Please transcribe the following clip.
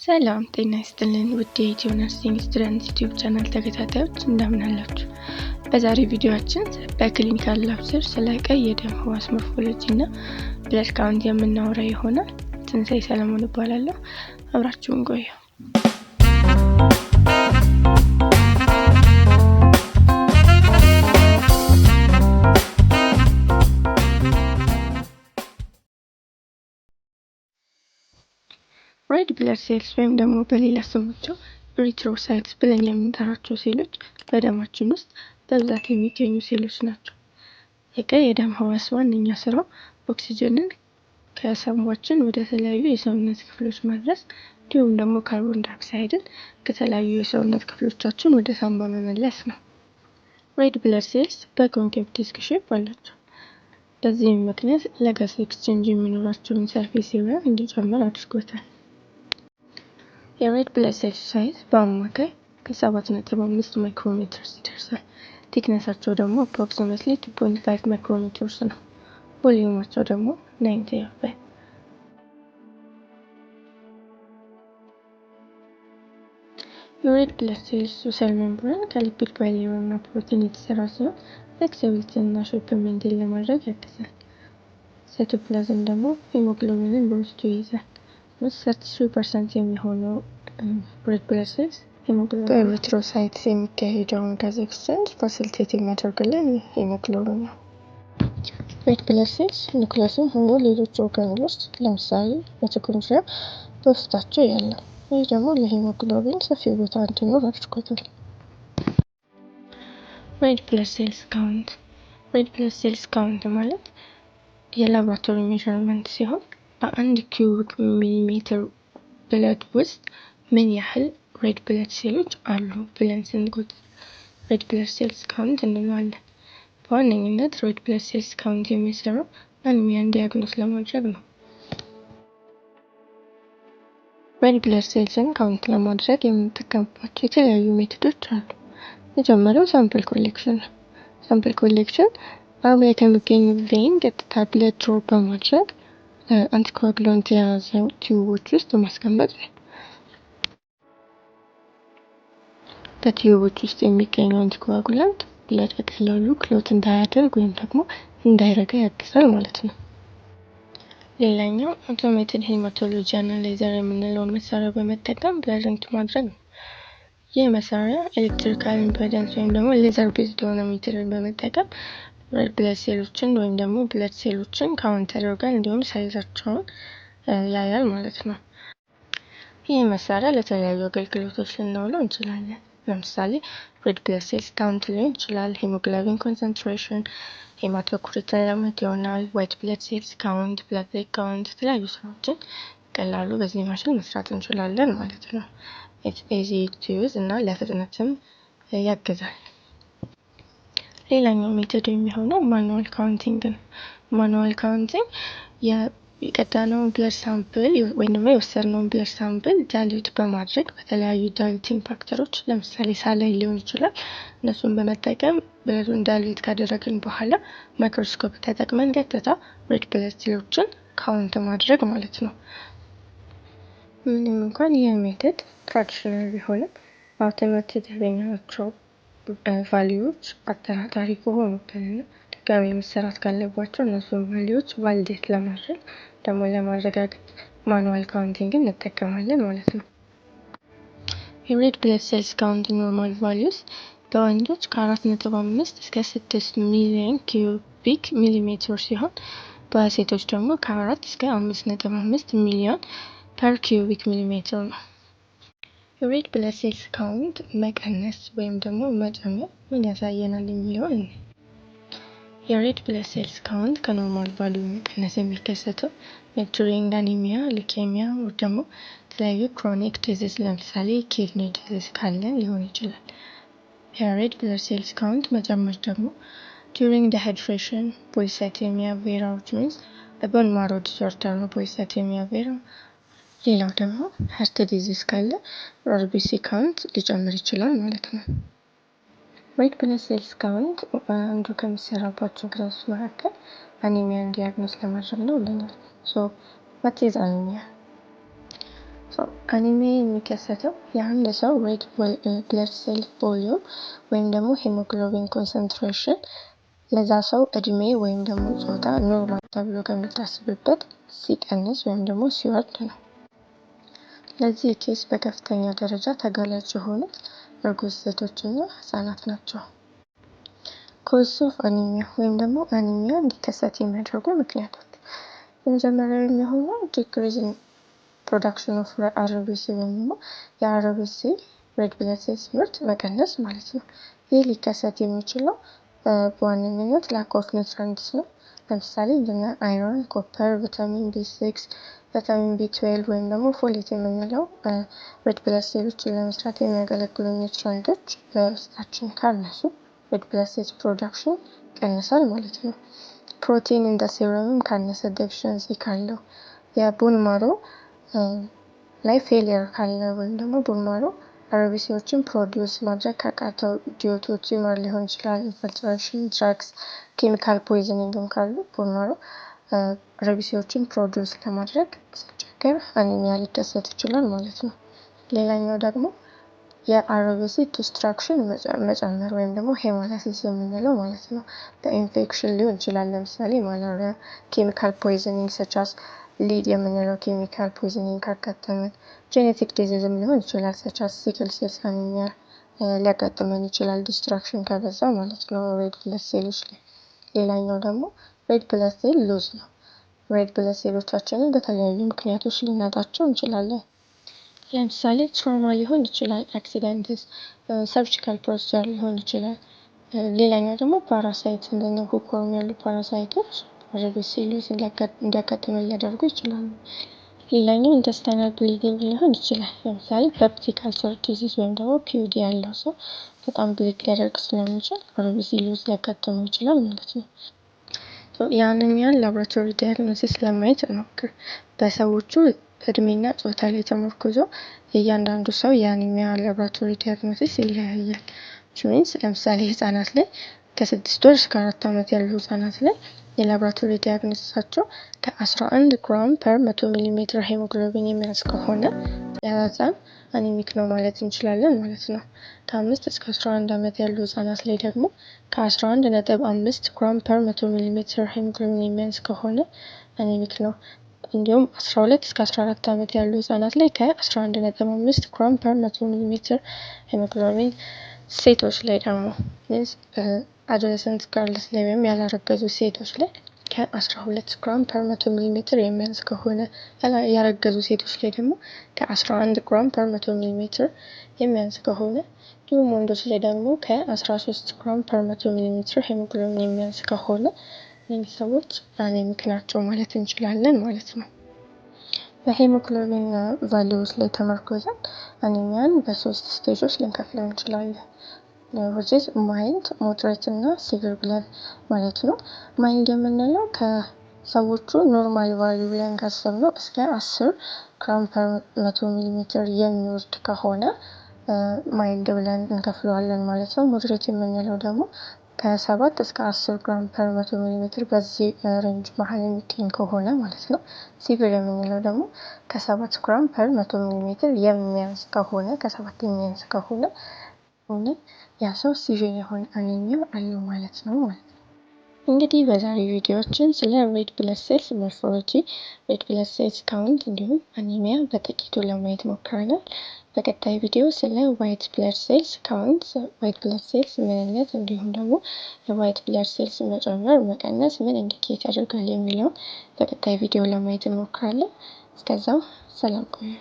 ሰላም ጤና ይስጥልን ውድ የኢትዮ ነርሲንግ ስቱደንት ዩቲዩብ ቻናል ተከታታዮች እንደምን አላችሁ? በዛሬ ቪዲዮአችን በክሊኒካል ላብ ስር ስለ ቀይ የደም ህዋስ ሞርፎሎጂ እና ብለድ ካውንት የምናወራ ይሆናል። ትንሳኤ ሰለሞን እባላለሁ። አብራችሁን ቆዩ። ሬድ ብለድ ሴልስ ወይም ደግሞ በሌላ ስማቸው ኤሪትሮሳይትስ ብለን የምንጠራቸው ሴሎች በደማችን ውስጥ በብዛት የሚገኙ ሴሎች ናቸው። የቀይ የደም ህዋስ ዋነኛ ስራው ኦክሲጅንን ከሳንባችን ወደ ተለያዩ የሰውነት ክፍሎች ማድረስ እንዲሁም ደግሞ ካርቦን ዳይኦክሳይድን ከተለያዩ የሰውነት ክፍሎቻችን ወደ ሳንባ መመለስ ነው። ሬድ ብለድ ሴልስ በኮንኬቭ ዲስክ ሼፕ አላቸው። በዚህም ምክንያት ለጋስ ኤክስቼንጅ የሚኖራቸውን ሰርፌስ ኤሪያ እንዲጨምር አድርጎታል። የሬድ ብለድ ሴል ሳይዝ በአማካይ ከ7.5 ማይክሮሜትርስ ይደርሳል። ቲክነሳቸው ደግሞ approximately 2.5 ማይክሮሜትርስ ነው። ቮሊዩማቸው ደግሞ 90 ml። የሬድ ብለድ ሴልስ ሴል ሜምብሬን ከሊፒድ ባይሌየር እና ፕሮቲን የተሰራ ሲሆን ፍሌክሲቢሊቲን እና ሼፕን ሜንቴን ለማድረግ ያግዛል። ሳይቶፕላዝም ደግሞ ሄሞግሎቢንን በውስጡ ይይዛል። 33% የሚሆነው ሬድ ብለድ ሴልስ በኤሪትሮሳይትስ የሚካሄደውን ጋዝ ኤክስቼንጅ ፋሲሊቴት የሚያደርግልን ሄሞግሎቢን ነው። ሬድ ብለድ ሴልስ ኒውክሊየስም ሆኖ ሌሎች ኦርጋኔሎች ለምሳሌ ሚቶኮንድሪያ በውስጣቸው ያለው፣ ይህ ደግሞ ለሄሞግሎቢን ሰፊ ቦታ እንዲኖር አድርጎታል። ሬድ ብለድ ሴልስ ካውንት ሬድ ብለድ ሴልስ ካውንት ማለት የላቦራቶሪ ሜዠርመንት ሲሆን በአንድ ኪዩቢክ ሚሊሜትር ብለድ ውስጥ ምን ያህል ሬድ ብለድ ሴሎች አሉ ብለን ስንቆጥር ሬድ ብለድ ሴልስ ካውንት እንለዋለን። በዋነኝነት ሬድ ብለድ ሴልስ ካውንት የሚሰራው አኒሚያን ዲያግኖስ ለማድረግ ነው። ሬድ ብለድ ሴልስን ካውንት ለማድረግ የምንጠቀምባቸው የተለያዩ ሜቶዶች አሉ። መጀመሪያው ሳምፕል ኮሌክሽን ነው። ሳምፕል ኮሌክሽን አርም ላይ ከሚገኙ ቬን ቀጥታ ብለድ ድሮ በማድረግ አንቲኮአጉላንት የያዘ ቲዩቦች ውስጥ ማስቀመጥ ነው። በቲዩቦች ውስጥ የሚገኘው አንቲኮአጉላንት ብለድ በቀላሉ ክሎት እንዳያደርግ ወይም ደግሞ እንዳይረጋ ያግዛል ማለት ነው። ሌላኛው አውቶሜትድ ሄማቶሎጂ አናላይዘር የምንለውን መሳሪያ በመጠቀም ብለድ ሪንግ ማድረግ ነው። ይህ መሳሪያ ኤሌክትሪካል ኢምፔዳንስ ወይም ደግሞ ሌዘር ቤዝድ የሆነ ሜትርን በመጠቀም ሬድ ብለድ ሴሎችን ወይም ደግሞ ብለድ ሴሎችን ካውንት ያደርጋል፣ እንዲሁም ሳይዛቸውን ያያል ማለት ነው። ይህ መሳሪያ ለተለያዩ አገልግሎቶች ልናውለው እንችላለን። ለምሳሌ ሬድ ብለድ ሴልስ ካውንት ሊሆን ይችላል፣ ሄሞግሎቢን ኮንሰንትሬሽን፣ ሄማቶክሪትን ለማየት ይሆናል፣ ዋይት ብለድ ሴልስ ካውንት፣ ፕላትሌት ካውንት፣ የተለያዩ ስራዎችን ቀላሉ በዚህ ማሽን መስራት እንችላለን ማለት ነው። ኢዚ ቱ ዩዝ እና ለፍጥነትም ያግዛል። ሌላኛው ሜቶድ የሚሆነው ማኑዋል ካውንቲንግ ነው። ማኑዋል ካውንቲንግ የቀዳነውን ብለድ ሳምፕል ወይም ደግሞ የወሰድነውን ብለድ ሳምፕል ዳይሉት በማድረግ በተለያዩ ዳይሉቲንግ ፋክተሮች ለምሳሌ ሳላይን ሊሆን ይችላል፣ እነሱን በመጠቀም ብለዱን ዳይሉት ካደረግን በኋላ ማይክሮስኮፕ ተጠቅመን ቀጥታ ሬድ ብለድ ሴሎችን ካውንት ማድረግ ማለት ነው። ምንም እንኳን ይህ ሜቶድ ትራዲሽናል ቢሆንም አውቶሜትድ ያገኘናቸው ቫልዩዎች አጠራጣሪ ከሆኑብንና ድጋሚ መሰራት ካለባቸው እነሱን ቫልዩዎች ቫሊዴት ለማድረግ ደግሞ ለማረጋገጥ ማኑዋል ካውንቲንግን እንጠቀማለን ማለት ነው። የሬድ ብለድ ሴልስ ካውንት ኖርማል ቫልዩስ በወንዶች ከ4.5 እስከ 6 ሚሊዮን ኪዩቢክ ሚሊሜትር ሲሆን በሴቶች ደግሞ ከ4 እስከ 5.5 ሚሊዮን ፐር ኪዩቢክ ሚሊሜትር ነው። የሬድ ብለድ ሴልስ ካውንት መቀነስ ወይም ደግሞ መጨመር ምን ያሳየናል የሚለውን የሬድ ብለድ ሴልስ ካውንት ከኖርማል ቫልዩ መቀነስ የሚከሰተው ዱሪንግ አኒሚያ፣ ሉኬሚያ ወይ ደግሞ የተለያዩ ክሮኒክ ዲዚዝ ለምሳሌ ኪድኒ ዲዚዝ ካለን ሊሆን ይችላል። የሬድ ብለድ ሴልስ ካውንት መጨመር ደግሞ ዱሪንግ ዲሃይድሬሽን፣ ፖሊሳይቴሚያ ቬራ which means ቦን ማሮ ዲስኦርደር ነው ፖሊሳይቴሚያ ቬራ። ሌላው ደግሞ ሀርት ዲዚዝ ካለ አርቢሲ ካውንት ሊጨምር ይችላል ማለት ነው። ሬድ ብለድ ሴልስ ካውንት አንዱ ከሚሰራባቸው ግራፎች መካከል አኒሚያን ዲያግኖስ ለማድረግ ነው ብለናል። what is anemia? አኒሚያ የሚከሰተው የአንድ ሰው ሬድ ብለድ ሴል ቮሊዩም ወይም ደግሞ ሄሞግሎቢን ኮንሰንትሬሽን ለዛ ሰው እድሜ ወይም ደግሞ ጾታ ኖርማል ተብሎ ከሚታስብበት ሲቀንስ ወይም ደግሞ ሲወርድ ነው። ለዚህ ኬስ በከፍተኛ ደረጃ ተጋላጭ የሆኑት እርጉዝ ሴቶችና ህጻናት ናቸው። ኮዝ ኦፍ አኒሚያ ወይም ደግሞ አኒሚያ እንዲከሰት የሚያደርጉ ምክንያቶች የመጀመሪያው የሚሆነው ዲክሪዝ ኢን ፕሮዳክሽን ኦፍ አርቢሲ ወይም ደግሞ የአርቢሲ ሬድ ብለድ ሴልስ ምርት መቀነስ ማለት ነው። ይህ ሊከሰት የሚችለው በዋነኝነት ላክ ኦፍ ኒውትሪየንትስ ነው። ለምሳሌ እንደነ አይረን፣ ኮፐር፣ ቪታሚን ቢ6፣ ቪታሚን ቢ12 ወይም ደግሞ ፎሌት የምንለው ሬድ ብለድ ሴሎችን ለመስራት የሚያገለግሉ ኒውትሪየንቶች በውስጣችን ካነሱ ሬድ ብለድ ሴልስ ፕሮዳክሽን ይቀንሳል ማለት ነው። ፕሮቲን እንደ ሴረምም ካነሰ ዴፊሽንሲ ካለው የቦን ማሮ ላይ ፌሊየር ካለ ወይም ደግሞ ቦን ማሮ አርቢሲዎችን ፕሮዲውስ ማድረግ ካቃተው ዲዩ ቱ ቲዩመር ሊሆን ይችላል፣ ኢንፊልትሬሽን፣ ድራግስ፣ ኬሚካል ፖይዝኒንግም ካሉ ቦን ማሮ አርቢሲዎችን ፕሮዲውስ ለማድረግ ሲቸገር አኒሚያ ሊከሰት ይችላል ማለት ነው። ሌላኛው ደግሞ የአርቢሲ ዲስትራክሽን መጨመር ወይም ደግሞ ሄሞላይሲስ የምንለው ማለት ነው። በኢንፌክሽን ሊሆን ይችላል፣ ለምሳሌ ማላሪያ፣ ኬሚካል ፖይዝኒንግ ሰቻስ ሊድ የምንለው ኬሚካል ፖይዝኒንግ ካጋጠመን፣ ጄኔቲክ ዲዚዝም ሊሆን ይችላል ሰቻስ ሲክል ሴል አኒሚያ ሊያጋጥመን ይችላል፣ ዲስትራክሽን ከበዛ ማለት ነው ሬድ ብለድ ሴሎች ላይ። ሌላኛው ደግሞ ሬድ ብለድ ሴል ሉዝ ነው። ሬድ ብለድ ሴሎቻችንን በተለያዩ ምክንያቶች ልናጣቸው እንችላለን። ለምሳሌ ትራውማ ሊሆን ይችላል፣ አክሲደንትስ፣ ሰርጂካል ፕሮሲጀር ሊሆን ይችላል። ሌላኛው ደግሞ ፓራሳይት እንደነ ሁኮርም ያሉ ፓራሳይቶች ሬድ ብለድ ሴሎች እንዲያጋጥመን ሊያደርጉ ይችላሉ። ሌላኛው ኢንተስታይናል ብሊዲንግ ሊሆን ይችላል። ለምሳሌ ፔፕቲክ አልሰር ዲዚዝ ወይም ደግሞ ፒዩዲ ያለው ሰው በጣም ብሊድ ሊያደርግ ስለሚችል ሬድ ብለድ ሴሎች ሊያጋጥመው ይችላል ማለት ነው። የአኒሚያን ላቦራቶሪ ዲያግኖሲስ ለማየት እንሞክር። በሰዎቹ እድሜና ጾታ ላይ ተመርኩዞ የእያንዳንዱ ሰው የአኒሚያ ላቦራቶሪ ዲያግኖሲስ ይለያያል። ሚንስ ለምሳሌ ህጻናት ላይ ከ6 ወር እስከ 4 ዓመት ያሉ ህጻናት ላይ የላቦራቶሪ ዲያግኖሲሳቸው ከ11 ግራም ፐር 100 ሚሊ ሜትር ሄሞግሎቢን የሚያንስ ከሆነ ያ ህጻን አኒሚክ ነው ማለት እንችላለን ማለት ነው። ከ5 እስከ 11 ዓመት ያሉ ህጻናት ላይ ደግሞ ከ11.5 ግራም ፐር 100 ሚሊ ሜትር ሄሞግሎቢን የሚያንስ ከሆነ አኒሚክ ነው። እንዲሁም 12 እስከ 14 ዓመት ያሉ ህጻናት ላይ ከ11.5 ግራም ፐር 100 ሚሊ ሜትር ሄሞግሎቢን፣ ሴቶች ላይ ደግሞ አዶለሰንት ገርልስ ላይ ወይም ያላረገዙ ሴቶች ላይ ከ12 ግራም ፐር 100 ሚሊ ሜትር የሚያንስ ከሆነ፣ ያረገዙ ሴቶች ላይ ደግሞ ከ11 ግራም ፐር 100 ሚሊ ሜትር የሚያንስ ከሆነ፣ እንዲሁም ወንዶች ላይ ደግሞ ከ13 ግራም ፐር 100 ሚሊ ሜትር ሄሞግሎቢን የሚያንስ ከሆነ እነዚህ ሰዎች አኒሚክ ናቸው ማለት እንችላለን ማለት ነው። በሄሞግሎቢን ቫሊዩስ ላይ ተመርኩዘን አኒሚያን በ3 ስቴጆች ልንከፍለው እንችላለን። which is ማይልድ፣ ሞደሬት እና ሲቪር ብለን ማለት ነው። ማይልድ የምንለው ከሰዎቹ ኖርማል ቫሊዩ ብለን ካሰብነው እስከ 10 ግራም ፐር 100 ሚሊ ሜትር የሚወርድ ከሆነ ማይልድ ብለን እንከፍለዋለን ማለት ነው። ሞደሬት የምንለው ደግሞ ከ7 እስከ 10 ግራም ፐር 100 ሚሊ ሜትር በዚህ ሬንጅ መሀል የሚገኝ ከሆነ ማለት ነው። ሲቪር የምንለው ደግሞ ከ7 ግራም ፐር 100 ሚሊ ሜትር የሚያንስ ከሆነ፣ ከ7 የሚያንስ ከሆነ ያ ሰው ሲቪር የሆነ አኒሚያ አለው ማለት ነው። እንግዲህ በዛሬው ቪዲዮችን ስለ ሬድ ብለድ ሴልስ ሞርፎሎጂ፣ ሬድ ብለድ ሴልስ ካውንት እንዲሁም አኒሚያ በጥቂቱ ለማየት ሞክረናል። በቀጣይ ቪዲዮ ስለ ዋይት ብለድ ሴልስ ካውንት፣ ዋይት ብለድ ሴልስ ምንነት እንዲሁም ደግሞ የዋይት ብለድ ሴልስ መጨመር መቀነስ ምን ኢንዲኬት ያደርጋል የሚለውን በቀጣይ ቪዲዮ ለማየት እንሞክራለን። እስከዛው ሰላም ቆዩ።